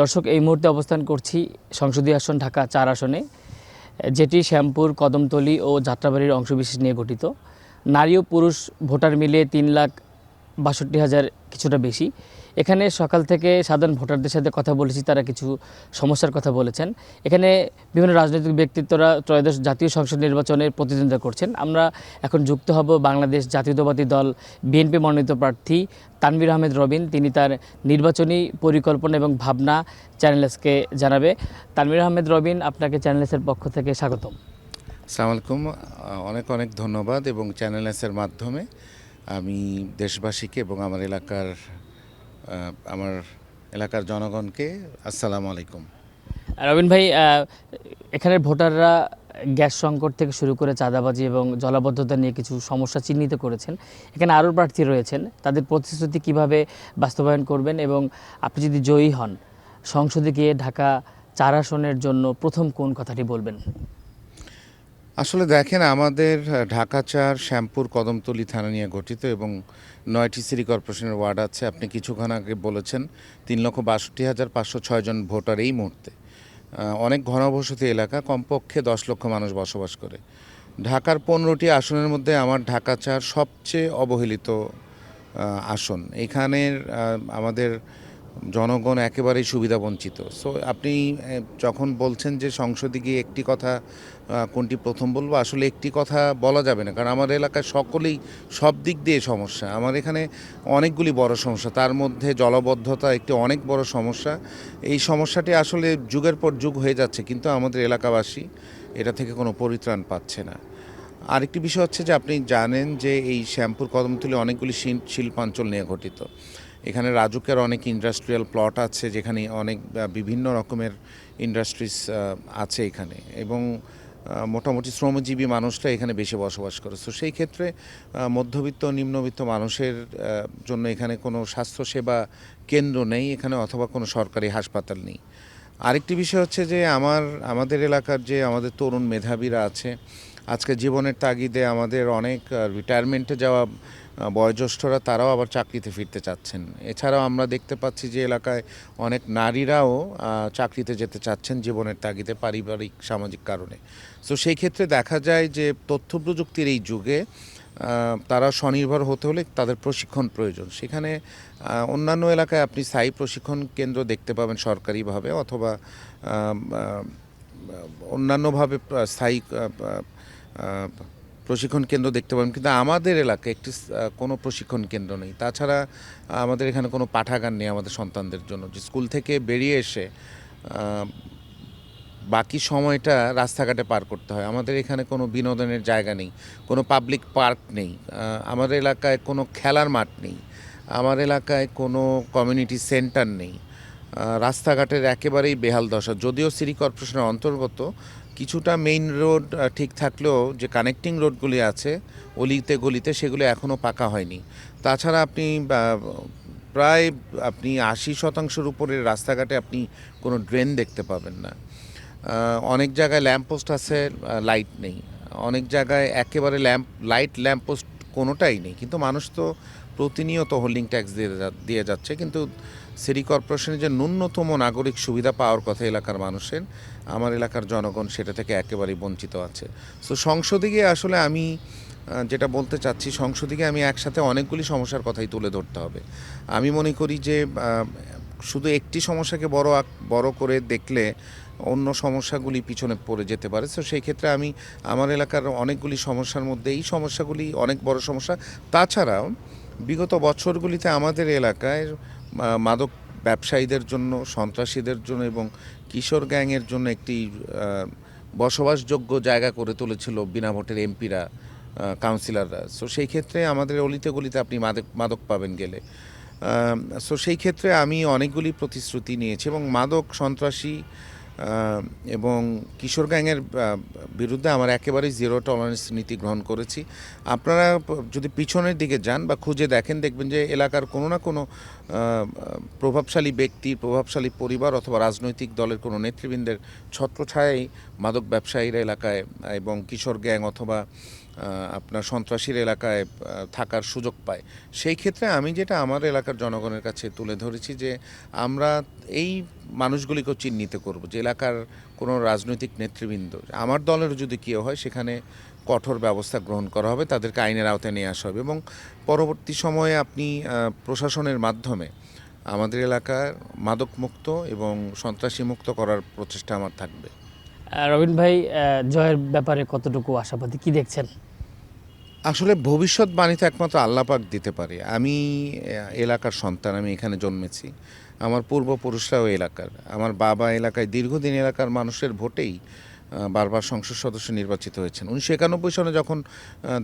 দর্শক, এই মুহূর্তে অবস্থান করছি সংসদীয় আসন ঢাকা ৪ আসনে, যেটি শ্যামপুর, কদমতলী ও যাত্রাবাড়ির অংশবিশেষ নিয়ে গঠিত। নারী ও পুরুষ ভোটার মিলিয়ে ৩,৬২,০০০ কিছুটা বেশি। এখানে সকাল থেকে সাধারণ ভোটারদের সাথে কথা বলেছি, তারা কিছু সমস্যার কথা বলেছেন। এখানে বিভিন্ন রাজনৈতিক ব্যক্তিত্বরা ত্রয়োদশ জাতীয় সংসদ নির্বাচনে প্রতিদ্বন্দ্বিতা করছেন। আমরা এখন যুক্ত হব বাংলাদেশ জাতীয়তাবাদী দল বিএনপি মনোনীত প্রার্থী তানভীর আহমেদ রবিন। তিনি তার নির্বাচনী পরিকল্পনা এবং ভাবনা চ্যানেলসকে জানাবে। তানভীর আহমেদ রবিন, আপনাকে চ্যানেলসের পক্ষ থেকে স্বাগতম। আসসালামু আলাইকুম, অনেক অনেক ধন্যবাদ। এবং চ্যানেল এসের মাধ্যমে আমি দেশবাসীকে এবং আমার এলাকার জনগণকে আসসালামু আলাইকুম। রবিন ভাই, এখানের ভোটাররা গ্যাস সংকট থেকে শুরু করে চাঁদাবাজি এবং জলাবদ্ধতা নিয়ে কিছু সমস্যা চিহ্নিত করেছেন। এখানে আরও প্রার্থী রয়েছেন, তাদের প্রতিশ্রুতি কিভাবে বাস্তবায়ন করবেন এবং আপনি যদি জয়ী হন সংসদে গিয়ে ঢাকা ৪ আসনের জন্য প্রথম কোন কথাটি বলবেন? আসলে দেখেন, আমাদের ঢাকা ৪ শ্যামপুর কদমতলী থানা নিয়ে গঠিত এবং ৯টি সিটি কর্পোরেশনের ওয়ার্ড আছে। আপনি কিছুক্ষণ আগে বলেছেন ৩,৬২,৫০৬ জন ভোটার এই মুহূর্তে। অনেক ঘনবসতি এলাকা, কমপক্ষে ১০ লক্ষ মানুষ বসবাস করে। ঢাকার ১৫টি আসনের মধ্যে আমার ঢাকা ৪ সবচেয়ে অবহেলিত আসন। এখানের আমাদের জনগণ একেবারেই সুবিধাবঞ্চিত। সো আপনি যখন বলছেন যে সংসদে গিয়ে একটি কথা কোনটি প্রথম বলবো, আসলে একটি কথা বলা যাবে না, কারণ আমার এলাকায় সকলেই সব দিক দিয়ে সমস্যা। আমার এখানে অনেকগুলি বড় সমস্যা, তার মধ্যে জলবদ্ধতা একটি অনেক বড় সমস্যা। এই সমস্যাটি আসলে যুগের পর যুগ হয়ে যাচ্ছে, কিন্তু আমাদের এলাকাবাসী এটা থেকে কোনো পরিত্রাণ পাচ্ছে না। আরেকটি বিষয় হচ্ছে যে আপনি জানেন যে এই শ্যামপুর কদমতলী অনেকগুলি শিল্পাঞ্চল নিয়ে গঠিত। এখানে রাজুকের অনেক ইন্ডাস্ট্রিয়াল প্লট আছে, যেখানে অনেক বিভিন্ন রকমের ইন্ডাস্ট্রিজ আছে এখানে, এবং মোটামুটি শ্রমজীবী মানুষরা এখানে বেশি বসবাস করে। তো সেই ক্ষেত্রে মধ্যবিত্ত নিম্নবিত্ত মানুষের জন্য এখানে কোনো স্বাস্থ্যসেবা কেন্দ্র নেই এখানে, অথবা কোনো সরকারি হাসপাতাল নেই। আরেকটি বিষয় হচ্ছে যে আমাদের এলাকার যে আমাদের তরুণ মেধাবীরা আছে, আজকে জীবনের তাগিদে আমাদের অনেক রিটায়ারমেন্টে যাওয়া বয়োজ্যেষ্ঠরা, তারাও আবার চাকরিতে ফিরতে চাচ্ছেন। এছাড়াও আমরা দেখতে পাচ্ছি যে এলাকায় অনেক নারীরাও চাকরিতে যেতে চাচ্ছেন জীবনের তাগিদে, পারিবারিক সামাজিক কারণে। সো সেই ক্ষেত্রে দেখা যায় যে তথ্য প্রযুক্তির এই যুগে তারা স্বনির্ভর হতে হলে তাদের প্রশিক্ষণ প্রয়োজন। সেখানে অন্যান্য এলাকায় আপনি স্থায়ী প্রশিক্ষণ কেন্দ্র দেখতে পাবেন সরকারিভাবে, অথবা অন্যান্যভাবে স্থায়ী প্রশিক্ষণ কেন্দ্র দেখতে পাবেন, কিন্তু আমাদের এলাকায় কোনো প্রশিক্ষণ কেন্দ্র নেই। তাছাড়া আমাদের এখানে কোনো পাঠাগার নেই আমাদের সন্তানদের জন্য, যে স্কুল থেকে বেরিয়ে এসে বাকি সময়টা রাস্তাঘাটে পার করতে হয়। আমাদের এখানে কোনো বিনোদনের জায়গা নেই, কোনো পাবলিক পার্ক নেই, আমার এলাকায় কোনো খেলার মাঠ নেই, আমার এলাকায় কোনো কমিউনিটি সেন্টার নেই। রাস্তাঘাটের একেবারেই বেহাল দশা। যদিও সিটি কর্পোরেশনের অন্তর্গত কিছুটা মেইন রোড ঠিক থাকলেও যে কানেক্টিং রোডগুলি আছে অলিতে গলিতে, সেগুলো এখনও পাকা হয়নি। তাছাড়া প্রায় ৮০% উপরের রাস্তাঘাটে আপনি কোনো ড্রেন দেখতে পাবেন না। অনেক জায়গায় ল্যাম্পপোস্ট আছে, লাইট নেই। অনেক জায়গায় একেবারে ল্যাম্পপোস্ট কোনোটাই নেই, কিন্তু মানুষ তো প্রতিনিয়ত হোল্ডিং ট্যাক্স দিয়ে যাচ্ছে। কিন্তু সিটি কর্পোরেশনের যে ন্যূনতম নাগরিক সুবিধা পাওয়ার কথা এলাকার মানুষের, আমার এলাকার জনগণ সেটা থেকে একেবারেই বঞ্চিত আছে। সো সংসদে গিয়ে আসলে আমি যেটা বলতে চাচ্ছি, সংসদে গিয়ে আমি একসাথে অনেকগুলি সমস্যার কথাই তুলে ধরতে হবে। আমি মনে করি যে শুধু একটি সমস্যাকে বড় করে দেখলে অন্য সমস্যাগুলি পিছনে পড়ে যেতে পারে। তো সেই ক্ষেত্রে আমি আমার এলাকার অনেকগুলি সমস্যার মধ্যে এই সমস্যাগুলি অনেক বড় সমস্যা। তাছাড়াও বিগত বছরগুলিতে আমাদের এলাকায় মাদক ব্যবসায়ীদের জন্য, সন্ত্রাসীদের জন্য এবং কিশোর গ্যাংয়ের জন্য একটি বসবাসযোগ্য জায়গা করে তুলেছিল বিনা ভোটের এমপিরা, কাউন্সিলররা। সো সেই ক্ষেত্রে আমাদের অলিতে গলিতে আপনি মাদক পাবেন গেলে। সো সেই ক্ষেত্রে আমি অনেকগুলি প্রতিশ্রুতি নিয়েছি, এবং মাদক, সন্ত্রাসী এবং কিশোর গ্যাংয়ের বিরুদ্ধে আমার একেবারেই জিরো টলারেন্স নীতি গ্রহণ করেছি। আপনারা যদি পিছনের দিকে যান বা খুঁজে দেখেন, দেখবেন যে এলাকার কোনো না কোনো প্রভাবশালী ব্যক্তি, প্রভাবশালী পরিবার অথবা রাজনৈতিক দলের কোনো নেতৃবৃন্দের ছত্রছায়ায় মাদক ব্যবসায়ীরা এলাকায় এবং কিশোর গ্যাং অথবা আপনার সন্ত্রাসীর এলাকায় থাকার সুযোগ পায়। সেই ক্ষেত্রে আমি যেটা আমার এলাকার জনগণের কাছে তুলে ধরেছি যে আমরা এই মানুষগুলিকেও চিহ্নিত করব যে এলাকার কোনো রাজনৈতিক নেতৃবৃন্দ আমার দলের যদি কেউ হয় সেখানে কঠোর ব্যবস্থা গ্রহণ করা হবে, তাদেরকে আইনের আওতায় নিয়ে আসা হবে এবং পরবর্তী সময়ে আপনি প্রশাসনের মাধ্যমে আমাদের এলাকার মাদকমুক্ত এবং সন্ত্রাসী মুক্ত করার প্রচেষ্টা আমার থাকবে। রবিন ভাই, জয়ের ব্যাপারে কতটুকু আশাবাদী, কি দেখছেন? আসলে ভবিষ্যৎবাণী তো একমাত্র আল্লাহ পাক দিতে পারে। আমি এলাকার সন্তান, আমি এখানে জন্মেছি, আমার পূর্বপুরুষরাও এলাকার, আমার বাবা এলাকায় দীর্ঘদিন এলাকার মানুষের ভোটেই বারবার সংসদ সদস্য নির্বাচিত হয়েছেন। 1991 সালে যখন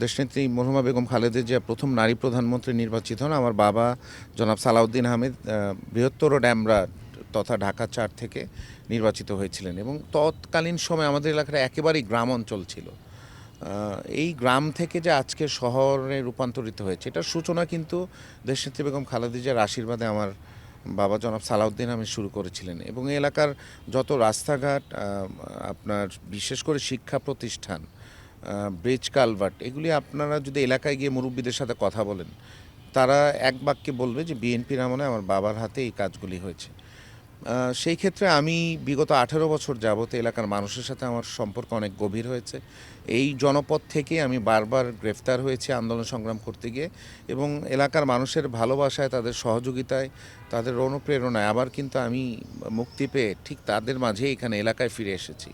দেশনেত্রী মরহুমা বেগম খালেদা জিয়া প্রথম নারী প্রধানমন্ত্রী নির্বাচিত হন, আমার বাবা জনাব সালাউদ্দিন আহমেদ বৃহত্তর ড্যামরা তথা ঢাকা 4 থেকে নির্বাচিত হয়েছিলেন এবং তৎকালীন সময় আমাদের এলাকাটা একেবারেই গ্রাম অঞ্চল ছিল। এই গ্রাম থেকে যে আজকে শহরে রূপান্তরিত হয়েছে এটার সূচনা কিন্তু দেশনেত্রী বেগম খালেদা জিয়ার আশীর্বাদে আমার বাবা জনাব সালাউদ্দিন আহমেদ শুরু করেছিলেন এবং এই এলাকার যত রাস্তাঘাট, আপনার বিশেষ করে শিক্ষা প্রতিষ্ঠান, ব্রিজ কালভার্ট, এগুলি আপনারা যদি এলাকায় গিয়ে মুরব্বীদের সাথে কথা বলেন তারা এক বাক্যে বলবে যে বিএনপির আমলে আমার বাবার হাতে এই কাজগুলি হয়েছে। সেই ক্ষেত্রে আমি বিগত 18 বছর যাবত এলাকার মানুষের সাথে আমার সম্পর্ক অনেক গভীর হয়েছে। এই জনপদ থেকে আমি বারবার গ্রেফতার হয়েছি আন্দোলন সংগ্রাম করতে গিয়ে এবং এলাকার মানুষের ভালোবাসায়, তাদের সহযোগিতায়, তাদের অনুপ্রেরণায় আবার কিন্তু আমি মুক্তি পেয়ে ঠিক তাদের মাঝে এখানে এলাকায় ফিরে এসেছি,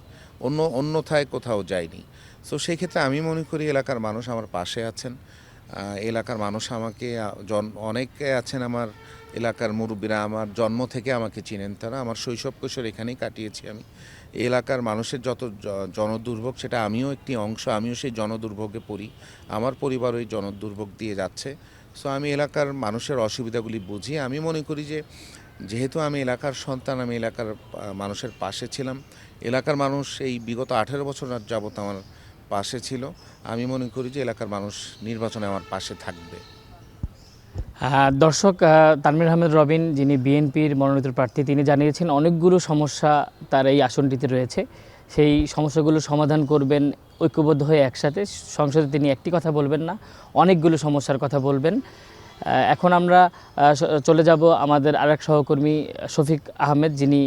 অন্যথায় কোথাও যাইনি। সো সেই ক্ষেত্রে আমি মনে করি এলাকার মানুষ আমার পাশে আছেন। এলাকার মানুষ আমাকে অনেকে আছেন আমার এলাকার মুরব্বীরা, আমার জন্ম থেকে আমাকে চিনেন, তারা আমার শৈশব কৈশোর এখানেই কাটিয়েছি আমি। এই এলাকার মানুষের যত জনদুর্ভোগ সেটা আমিও একটি অংশ, আমিও সেই জনদুর্ভোগে পড়ি, আমার পরিবার ওই জনদুর্ভোগ দিয়ে যাচ্ছে। সো আমি এলাকার মানুষের অসুবিধাগুলি বুঝি। আমি মনে করি যে যেহেতু আমি এলাকার সন্তান, আমি এলাকার মানুষের পাশে ছিলাম, এলাকার মানুষ এই বিগত 18 বছর যাবত আমার পাশে ছিল, আমি মনে করি যে এলাকার মানুষ নির্বাচনে আমার পাশে থাকবে। দর্শক, তানভীর আহমেদ রবিন, যিনি বিএনপির মনোনীত প্রার্থী, তিনি জানিয়েছেন অনেকগুলো সমস্যা তার এই আসনটিতে রয়েছে, সেই সমস্যাগুলো সমাধান করবেন ঐক্যবদ্ধ হয়ে একসাথে। সংসদে তিনি একটি কথা বলবেন না, অনেকগুলো সমস্যার কথা বলবেন। এখন আমরা চলে যাব আমাদের আরেক সহকর্মী শফিক আহমেদ, যিনি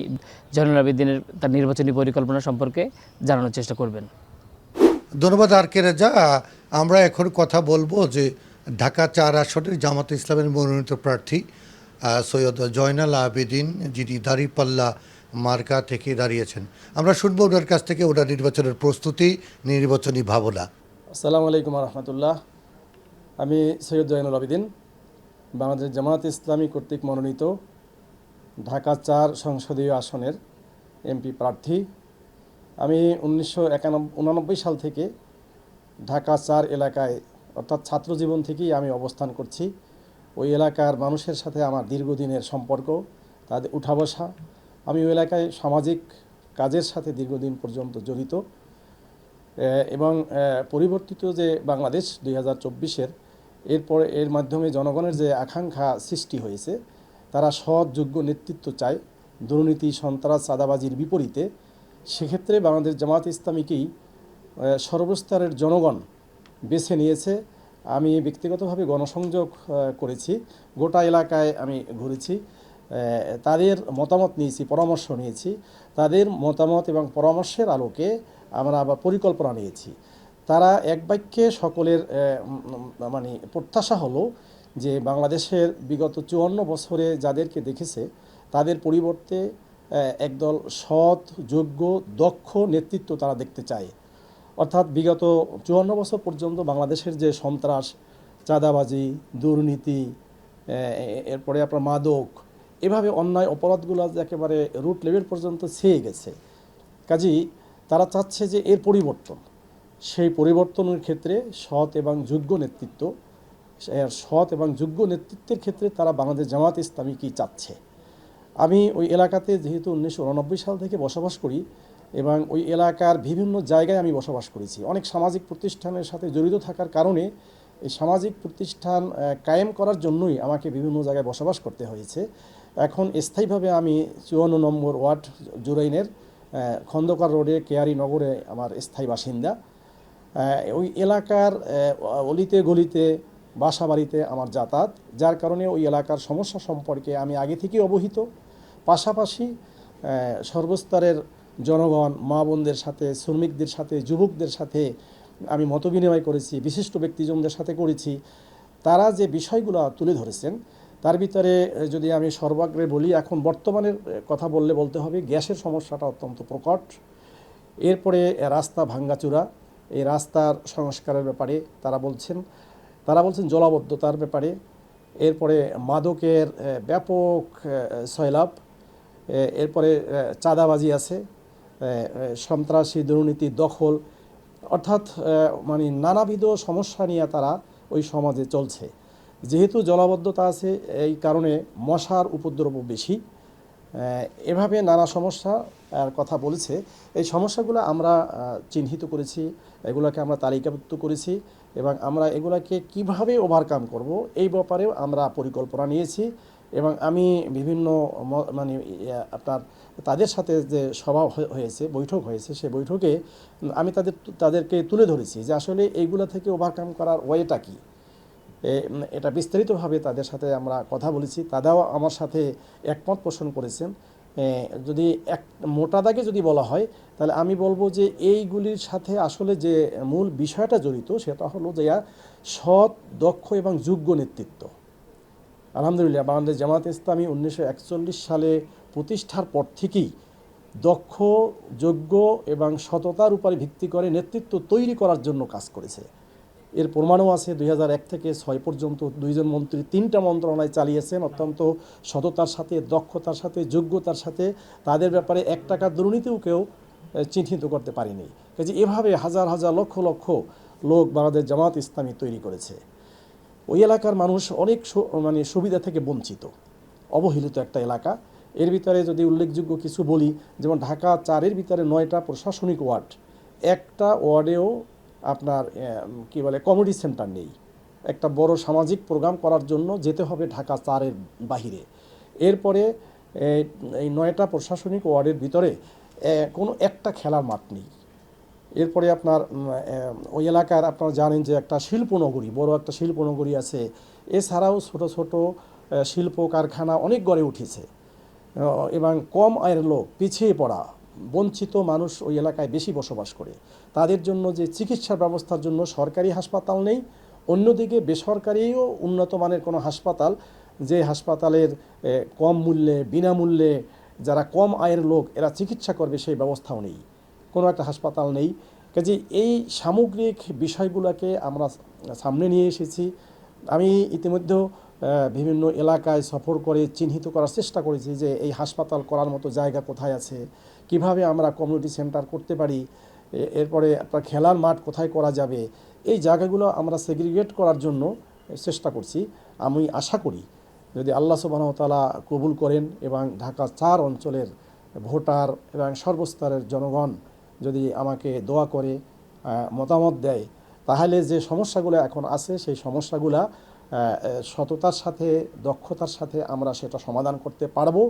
জয়নুল আবেদিনের তার নির্বাচনী পরিকল্পনা সম্পর্কে জানানোর চেষ্টা করবেন। ধন্যবাদ আর কে রাজা। আমরা এখন কথা বলবো যে ঢাকা 4 আসনের জামাতে ইসলামের মনোনীত প্রার্থী সৈয়দ জয়নাল আবেদিন, যিনি দাঁড়িপাল্লা মার্কা থেকে দাঁড়িয়েছেন। আমরা শুনবো ওনার কাছ থেকে ওনার নির্বাচনের প্রস্তুতি, নির্বাচনী ভাবনা। আসসালামু আলাইকুম রহমতুল্লাহ। আমি সৈয়দ জয়নুল আবেদিন, বাংলাদেশ জামাত ইসলামী কর্তৃক মনোনীত ঢাকা 4 সংসদীয় আসনের এমপি প্রার্থী। আমি 1991 সাল থেকে ঢাকা 4 এলাকায়, অর্থাৎ ছাত্র জীবন থেকেই আমি অবস্থান করছি। ওই এলাকার মানুষের সাথে আমার দীর্ঘদিনের সম্পর্ক, তাদের উঠা বসা। আমি ওই এলাকায় সামাজিক কাজের সাথে দীর্ঘদিন পর্যন্ত জড়িত এবং পরিবর্তিত যে বাংলাদেশ 2024-এর এরপরে এর মাধ্যমে জনগণের যে আকাঙ্ক্ষা সৃষ্টি হয়েছে, তারা সৎ যোগ্য নেতৃত্ব চায় দুর্নীতি, সন্ত্রাস, চাঁদাবাজির বিপরীতে। সেক্ষেত্রে বাংলাদেশ জামাত ইসলামীকেই সর্বস্তরের জনগণ বেছে নিয়েছে। আমি ব্যক্তিগতভাবে গণসংযোগ করেছি, গোটা এলাকায় আমি ঘুরেছি, তাদের মতামত নিয়েছি, পরামর্শ নিয়েছি। তাদের মতামত এবং পরামর্শের আলোকে আমরা আবার পরিকল্পনা নিয়েছি। তারা এক বাক্যে সকলের মানে প্রত্যাশা হলো যে বাংলাদেশের বিগত 54 বছরে যাদেরকে দেখেছে তাদের পরিবর্তে একদল সৎ, যোগ্য, দক্ষ নেতৃত্ব তারা দেখতে চায়। অর্থাৎ বিগত 54 বছর পর্যন্ত বাংলাদেশের যে সন্ত্রাস, চাঁদাবাজি, দুর্নীতি, এরপরে আপনার মাদক, এভাবে অন্যায় অপরাধগুলো একেবারে রুট লেভেল পর্যন্ত ছেয়ে গেছে। কাজেই তারা চাচ্ছে যে এর পরিবর্তন, সেই পরিবর্তনের ক্ষেত্রে সৎ এবং যোগ্য নেতৃত্ব, সৎ এবং যোগ্য নেতৃত্বের ক্ষেত্রে তারা বাংলাদেশ জামাত ইসলামীকেই চাচ্ছে। আমি ওই এলাকাতে যেহেতু 1989 সাল থেকে বসবাস করি এবং ওই এলাকার বিভিন্ন জায়গায় আমি বসবাস করেছি, অনেক সামাজিক প্রতিষ্ঠানের সাথে জড়িত থাকার কারণে এই সামাজিক প্রতিষ্ঠান কায়েম করার জন্যই আমাকে বিভিন্ন জায়গায় বসবাস করতে হয়েছে। এখন স্থায়ীভাবে আমি 54 নম্বর ওয়ার্ড জুরাইনের খন্দকার রোডে কেয়ারি নগরে আমার স্থায়ী বাসিন্দা। ওই এলাকার অলিতে গলিতে বাসা বাড়িতে আমার যাতায়াত, যার কারণে ওই এলাকার সমস্যা সম্পর্কে আমি আগে থেকেই অবহিত। পাশাপাশি সর্বস্তরের জনগণ, মা বোনদের সাথে, শ্রমিকদের সাথে, যুবকদের সাথে আমি মতবিনিময় করেছি, বিশিষ্ট ব্যক্তিজনদের সাথে করেছি। তারা যে বিষয়গুলো তুলে ধরেছেন তার ভিতরে যদি আমি সর্বাগ্রে বলি, এখন বর্তমানের কথা বলতে হবে গ্যাসের সমস্যাটা অত্যন্ত প্রকট। এরপরে রাস্তা ভাঙ্গাচুরা, এই রাস্তার সংস্কারের ব্যাপারে তারা বলছেন জলাবদ্ধতার ব্যাপারে। এরপরে মাদকের ব্যাপক সয়লাভ, এরপরে চাঁদাবাজি আছে, সন্ত্রাসী, দুর্নীতি, দখল, অর্থাৎ মানে নানাবিধ সমস্যা নিয়ে তারা ওই সমাজে চলছে। যেহেতু জলাবদ্ধতা আছে, এই কারণে মশার উপদ্রব বেশি। এভাবে নানা সমস্যা কথা বলেছে। এই সমস্যাগুলো আমরা চিহ্নিত করেছি, এগুলোকে আমরা তালিকাভুক্ত করেছি এবং আমরা এগুলোকে কিভাবে ওভারকাম করব এই ব্যাপারেও আমরা পরিকল্পনা নিয়েছি। এবং আমি বিভিন্ন মানে আপনার তাদের সাথে যে সভা হয়েছে, বৈঠক হয়েছে, সেই বৈঠকে আমি তাদেরকে তুলে ধরেছি যে আসলে এইগুলো থেকে ওভারকাম করার ওয়েটা কী। এটা বিস্তারিতভাবে তাদের সাথে আমরা কথা বলেছি, তারাও আমার সাথে একমত পোষণ করেছেন। যদি এক মোটা দাগে যদি বলা হয় তাহলে আমি বলবো যে এইগুলির সাথে আসলে যে মূল বিষয়টা জড়িত সেটা হলো যে সৎ, দক্ষ এবং যোগ্য নেতৃত্ব। আলহামদুলিল্লাহ, বাংলাদেশ জামাত ইসলামী 1941 সালে প্রতিষ্ঠার পর থেকেই দক্ষ, যোগ্য এবং সততার উপরে ভিত্তি করে নেতৃত্ব তৈরি করার জন্য কাজ করেছে। এর প্রমাণও আছে। 2001 থেকে 6 পর্যন্ত 2 জন মন্ত্রী 3টা মন্ত্রণালয় চালিয়েছেন অত্যন্ত সততার সাথে, দক্ষতার সাথে, যোগ্যতার সাথে। তাদের ব্যাপারে 1 টাকা দুর্নীতিও কেউ চিহ্নিত করতে পারেনি। কাজে এভাবে হাজার হাজার লক্ষ লক্ষ লোক বাংলাদেশ জামাত ইসলামী তৈরি করেছে। ওই এলাকার মানুষ অনেক মানে সুবিধা থেকে বঞ্চিত, অবহেলিত একটা এলাকা। এর ভিতরে যদি উল্লেখযোগ্য কিছু বলি, যেমন ঢাকা 4-এর ভিতরে 9টা প্রশাসনিক ওয়ার্ড, একটা ওয়ার্ডেও আপনার কি বলে কমিউনিটি সেন্টার নেই। একটা বড় সামাজিক প্রোগ্রাম করার জন্য যেতে হবে ঢাকা 4-এর বাহিরে। এরপরে এই 9টা প্রশাসনিক ওয়ার্ডের ভিতরে কোনো একটা খেলার মাঠ নেই। এরপরে আপনার ওই এলাকার আপনারা জানেন যে একটা শিল্পনগরী, বড় একটা শিল্পনগরী আছে। এছাড়াও ছোট ছোট শিল্প কারখানা অনেক গড়ে উঠেছে এবং কম আয়ের লোক, পিছিয়ে পড়া, বঞ্চিত মানুষ ওই এলাকায় বেশি বসবাস করে। তাদের জন্য যে চিকিৎসা ব্যবস্থার জন্য সরকারি হাসপাতাল নেই, অন্যদিকে বেসরকারিও উন্নত মানের কোনো হাসপাতাল, যে হাসপাতালের কম মূল্যে, বিনামূল্যে যারা কম আয়ের লোক এরা চিকিৎসা করবে সেই ব্যবস্থাও নেই, কোনো একটা হাসপাতাল নেই। কাজে এই সামগ্রিক বিষয়গুলোকে আমরা সামনে নিয়ে এসেছি। আমি ইতিমধ্যেও বিভিন্ন এলাকায় সফর করে চিহ্নিত করার চেষ্টা করেছি যে এই হাসপাতাল করার মতো জায়গা কোথায় আছে, কিভাবে আমরা কমিউনিটি সেন্টার করতে পারি, এরপরে আপনার খেলার মাঠ কোথায় করা যাবে। এই জায়গাগুলো আমরা সেগ্রিগেট করার জন্য চেষ্টা করছি। আমি আশা করি যদি আল্লাহ সুবহানাহু ওয়া তাআলা কবুল করেন এবং ঢাকা 4 অঞ্চলের ভোটার এবং সর্বস্তরের জনগণ যদি আমাকে দোয়া করে মতামত দেয়, তাহলে যে সমস্যাগুলো এখন আছে সেই সমস্যাগুলো সততার সাথে, দক্ষতার সাথে আমরা সেটা সমাধান করতে পারবো।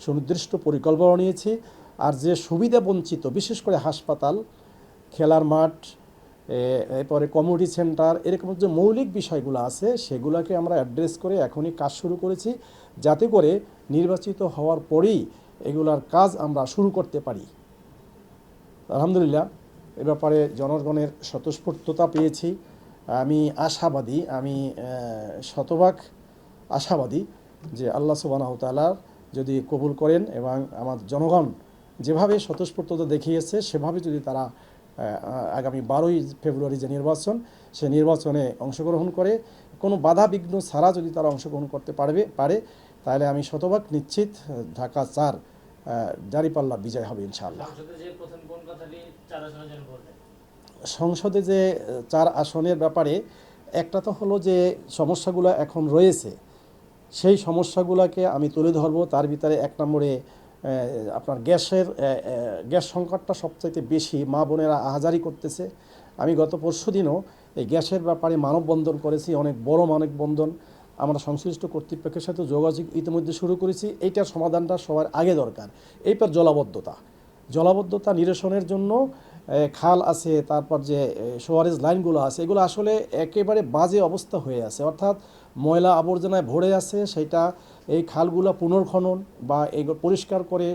সুনির্দিষ্ট পরিকল্পনা নিয়েছি। আর যে সুবিধা বঞ্চিত, বিশেষ করে হাসপাতাল, খেলার মাঠ, এরপরে কমিউনিটি সেন্টার, এরকম যে মৌলিক বিষয়গুলো আছে সেগুলোকে আমরা অ্যাড্রেস করে এখনই কাজ শুরু করেছি, যাতে করে নির্বাচিত হওয়ার পরেই এগুলার কাজ আমরা শুরু করতে পারি। আলহামদুলিল্লাহ, এ ব্যাপারে জনগণের স্বতঃস্ফূর্ততা পেয়েছি। আমি আশাবাদী, আমি শতভাগ আশাবাদী যে আল্লাহ সুবহানাহু ওয়া তাআলা যদি কবুল করেন এবং আমার জনগণ যেভাবে স্বতঃস্ফূর্ততা দেখিয়েছে সেভাবে যদি তারা আগামী 12ই ফেব্রুয়ারি যে নির্বাচন, সে নির্বাচনে অংশগ্রহণ করে কোনো বাধা বিঘ্ন ছাড়া যদি তারা অংশগ্রহণ করতে পারে তাহলে আমি শতভাগ নিশ্চিত ঢাকা 4 দাঁড়িপাল্লা বিজয় হবে ইনশাআল্লাহ। সংসদে যে 4 আসনের ব্যাপারে একটা তো হলো যে সমস্যাগুলো এখন রয়েছে, সেই সমস্যাগুলোকে আমি তুলে ধরবো। তার ভিতরে 1 নম্বরে আপনার গ্যাস সংকটটা সবচাইতে বেশি, মা বোনেরা আহাজারি করতেছে। আমি গত পরশুদিনও এই গ্যাসের ব্যাপারে মানববন্ধন করেছি, অনেক বড় মানববন্ধন। আমরা সংশ্লিষ্ট কর্তৃপক্ষের সাথে যোগাযোগ ইতিমধ্যে শুরু করেছি। এইটার সমাধানটা সবার আগে দরকার। এইবার জলাবদ্ধতা নিরসনের জন্য খাল আছে, তারপর যে সোয়ারেজ লাইনগুলো আছে, এগুলো আসলে একেবারে বাজে অবস্থা হয়ে আছে, অর্থাৎ ময়লা আবর্জনায় ভরে আছে। সেটা এই খালগুলো পুনর্খনন বা এগুলো পরিষ্কার করে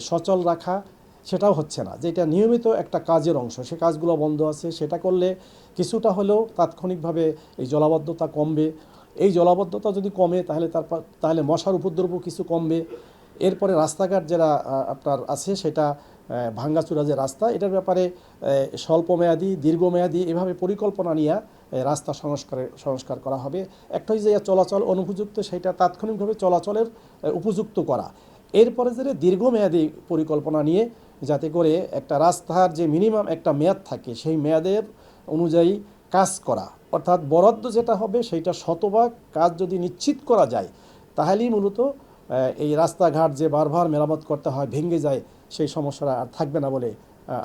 সচল রাখা সেটাও হচ্ছে না, যেটা নিয়মিত একটা কাজের অংশ, সে কাজগুলো বন্ধ আছে। সেটা করলে কিছুটা হলেও তাৎক্ষণিকভাবে এই জলাবদ্ধতা কমবে। এই জলাবদ্ধতা যদি কমে তাহলে মশার উপদ্রবও কিছু কমবে। এরপরে রাস্তাঘাট যারা আপনার আছে, সেটা ভাঙ্গাচুরা যে রাস্তা, এটার ব্যাপারে স্বল্পমেয়াদী দীর্ঘমেয়াদী এভাবে পরিকল্পনা নিয়ে রাস্তা সংস্কার করা হবে। একটা যে চলাচল অনুপযুক্ত, সেটা তাৎক্ষণিকভাবে চলাচলের উপযুক্ত করা। এরপরে যে দীর্ঘমেয়াদী পরিকল্পনা নিয়ে, যাতে করে একটা রাস্তার যে মিনিমাম একটা মেয়াদ থাকে, সেই মেয়াদের অনুযায়ী কাজ করা, অর্থাৎ বরাদ্দ যেটা হবে সেইটা শতভাগ কাজ যদি নিশ্চিত করা যায়, তাহলেই মূলত এই রাস্তাঘাট যে বারবার মেরামত করতে হয়, ভেঙে যায়, সেই সমস্যাটা আর থাকবে না বলে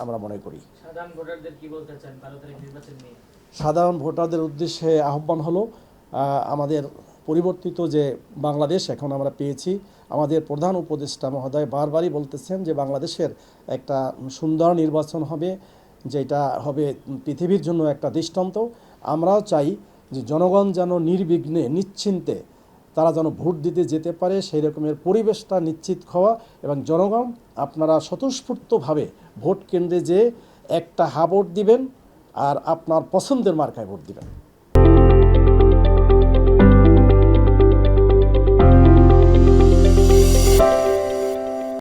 আমরা মনে করি। সাধারণ ভোটারদের কি বলতে চান 12 তারিখ নির্বাচন নিয়ে? সাধারণ ভোটারদের উদ্দেশ্যে আহ্বান হলো, আমাদের পরিবর্তিত যে বাংলাদেশ এখন আমরা পেয়েছি, আমাদের প্রধান উপদেষ্টা মহোদয় বারবারই বলতেছেন যে বাংলাদেশের একটা সুন্দর নির্বাচন হবে, যেটা হবে পৃথিবীর জন্য একটা দৃষ্টান্ত। আমরাও চাই যে জনগণ যেন নির্বিঘ্নে নিশ্চিন্তে তারা যেন ভোট দিতে যেতে পারে, সেই রকমের পরিবেশটা নিশ্চিত হওয়া, এবং জনগণ আপনারা স্বতঃস্ফূর্তভাবে ভোট কেন্দ্রে যেয়ে একটা ভোট দিবেন আর আপনার পছন্দের মার্কায় ভোট দিবেন।